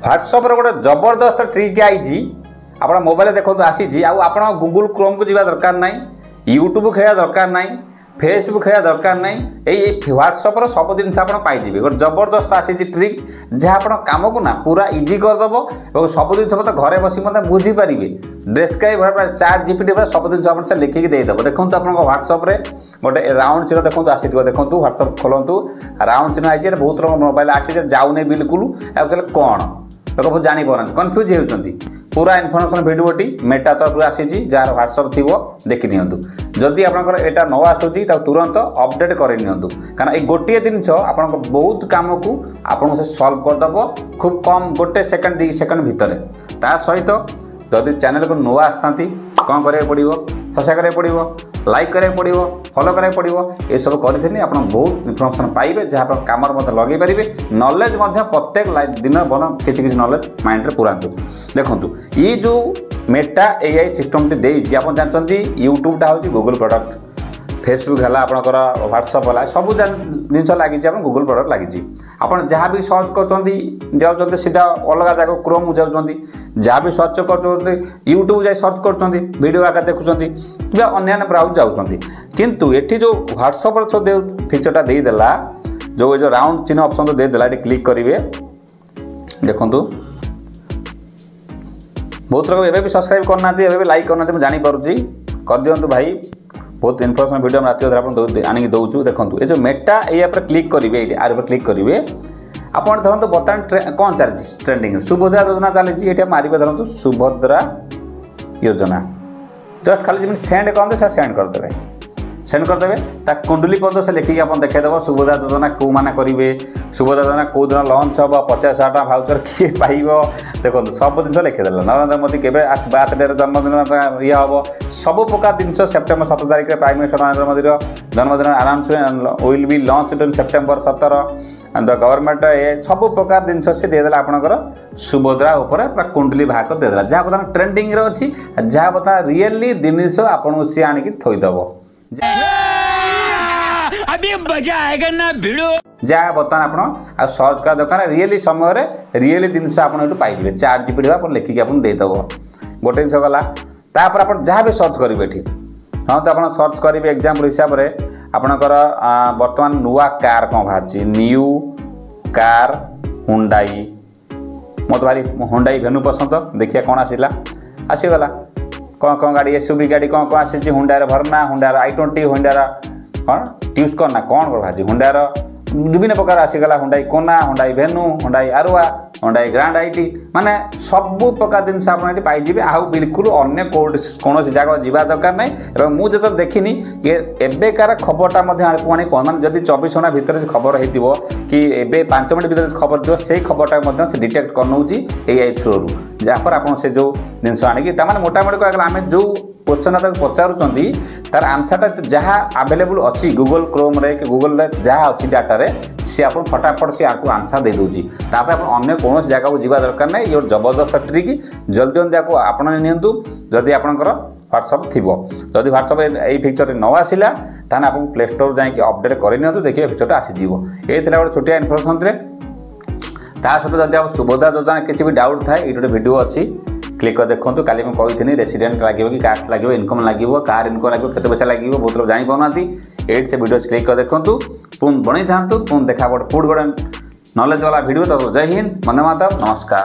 WhatsApp गोटे जबरदस्त trick आई आप मोबाइल देखो आसी आप गूगल क्रोम को जावा दरकार ना यूट्यूब खेला दरकार ना फेसबुक खेला दरकार ना व्हाट्सएप सब जिन पाइबे गोटे जबरदस्त आसी ट्रिक जहाँ आप कम को ना पूरा इजी करदेव और सब जिन मतलब घरे बस बुझीपारे डेस्क्राइब चाट जीपीटी सब जिन लिखिकी देदेव देखो आप व्हाट्सएप गोटे राउंड चिन्ह देखो आसी देखो व्हाट्सएप खोलतु राउंड चिन्ह आई बहुत लोग मोबाइल आसी जाऊनी बिल्कुल कौन लोग जापर कन्फ्यूज होती पूरा इनफर्मेशन भिडियोटी मेटा तरफ आसी जार व्हाट्सएप थी देखी नियंतु जदि आपंकर एटा न आसूची तुरंत अपडेट कर कारण ये गोटे जिनस आप बहुत कम को आपको से सल्व करदेव खूब कम गोटे सेकंड 2 सेकंड भितर ता सहित जदि चैनल को नुआ आसता कौन करा पड़ो सब्सक्राइब करा पड़ो लाइक करा पड़ो फॉलो करा पड़ो ये सब करते आप बहुत इनफर्मेशन पाइबे जहाँ कम लगे पारे नॉलेज प्रत्येक दिन बन किसी नॉलेज माइंड रे पुरातु देखु ये जो मेटा एआई सिस्टम टी आप जानते यूट्यूब टा हूँ गूगल प्रोडक्ट फेसबुक है आपंकर व्हाट्सएप है सब जिन लगी गूगल प्रोडक्ट लगी आप जहाँ भी सर्च कर सीधा अलग जगह क्रोम जाऊँच जहाँ भी सर्च कर यूट्यूब जाए सर्च कर आगे देखुं अन्य ब्राउज जाऊँच किंतु ये जो व्हाट्सएप फीचरटा देदेला जो राउंड चिन्ह ऑप्शन तो देदेला ये क्लिक करेंगे देखु बहुत लोग एवं भी सब्सक्राइब करना एवं लाइक करना मुझे जानीपी कर दिंतु भाई बहुत इनफर्मेशन वीडियो रात अधर आनिक दौचु देखो ये जो मेटा ये क्लिक करेंगे ये आर क्लिक करेंगे आप धरत बर्तमान कौन चलती ट्रेंडिंग सुभद्रा योजना चली ये मारे धरत सुभद्रा योजना जस्ट खाली सेंड करते सेंड करदे सेंड करदे कुंडली पर्यटन से लिखिकी आप देखदेव सुभद्रा योजना कौ मैंने करेंगे सुभद्रा योजना कौ दिन लंच हम 50,000 टका भाउचर किए पाइब देखो सब जिन लिखिदेला नरेंद्र मोदी के बर्थडे जन्मदिन ये हम सब प्रकार जिन सेप्टेम्बर 17 तारिख प्राइम मिनिस्टर नरेंद्र मोदी जन्मदिन आराम से will be launch in September 17 the government ये सब प्रकार जिन से देदेला आपंकर सुभद्रा पूरा कुंडली भाग देदेला जहाँ बता ट्रेंडिंग अच्छी जहाँ बता रियली जिनिस आपको सी आणिकी थोईदेव अभी मजा आएगा ना भिड़ो जहाँ बर्तमान आप सर्च कर दरकार रियली समय रियली जिन आप पाइबे चाट जीपीटी आप लिखिकी आप देदेव गोटे जिन गला तापर आप जहाँ भी सर्च करेंगे ये हाँ तो आप सर्च करेंगे एग्जाम्पल हिसाब से आपणकर बर्तमान नुआ कार कौन बाहर न्यू कार हुंडाई मत भारी हुंडाई भेनु पसंद देखिए कौन आसीगला कौन कौन गाड़ी एसयूवी गाड़ी कौन कौन आसी हुंडार भरना हुंडार i20 हुंडार कौन ट्यूज करना कौन कर भाजी हुंडार विभिन्न प्रकार आसीगला Hyundai Kona Hyundai Venue Hyundai आरुआ हुंडाई ग्रांड आईटी माने सब प्रकार जिन आप पाइबे आउ बिल्कुल अन्य कौन जगह जावा दरकार ना मुझे जो देखनी ये एबेकार खबरटा मानी जदि 24 घंटा भितर खबर हो कि एबे 5 मिनट भर खबर थी से खबरटा से डिटेक्ट कर एआई थ्रू जहाँपर आप जो जिन आनिकी मोटामोटी कहला आम जो क्वेश्चन पचारूँ तार आंसरटा जहाँ आवेलेबल अच्छी गूगल क्रोम रे कि गूगल जहाँ अच्छी डाटा सी आप फटाफट सी आपको आंसर दे दूँगी तापर आप अन्य कौन जगह को जावा दरकार ना ये जबरदस्त ट्रिक जल्दी जल्दी आपको आपण नियंतु जदि आपंकर व्हाट्सएप थी जदि व्हाट्सएप ये फीचर न आसला ताने आपको प्ले स्टोर जाकि अपडेट कर देखिए फीचरटा आसीज ये गोटे छोटिया इनफर्मेशन सहित जब आप सुभद्रा योजना किसी भी डाउट थाए ये गोटे वीडियो अच्छी क्लिक कर देखो काली मुझे कही रेसिडेंट लगे कि कास्ट लगे इनकम लगे कार इनकम लगे केते पैसा लगे बहुत लोग जापाना ये से वीडियो क्लिक कर देखो पुणी बनी था पुणी देखा गोटे पुट गोटे नॉलेज वाला वीडियो तो जय हिंद वंदे मातरम नमस्कार।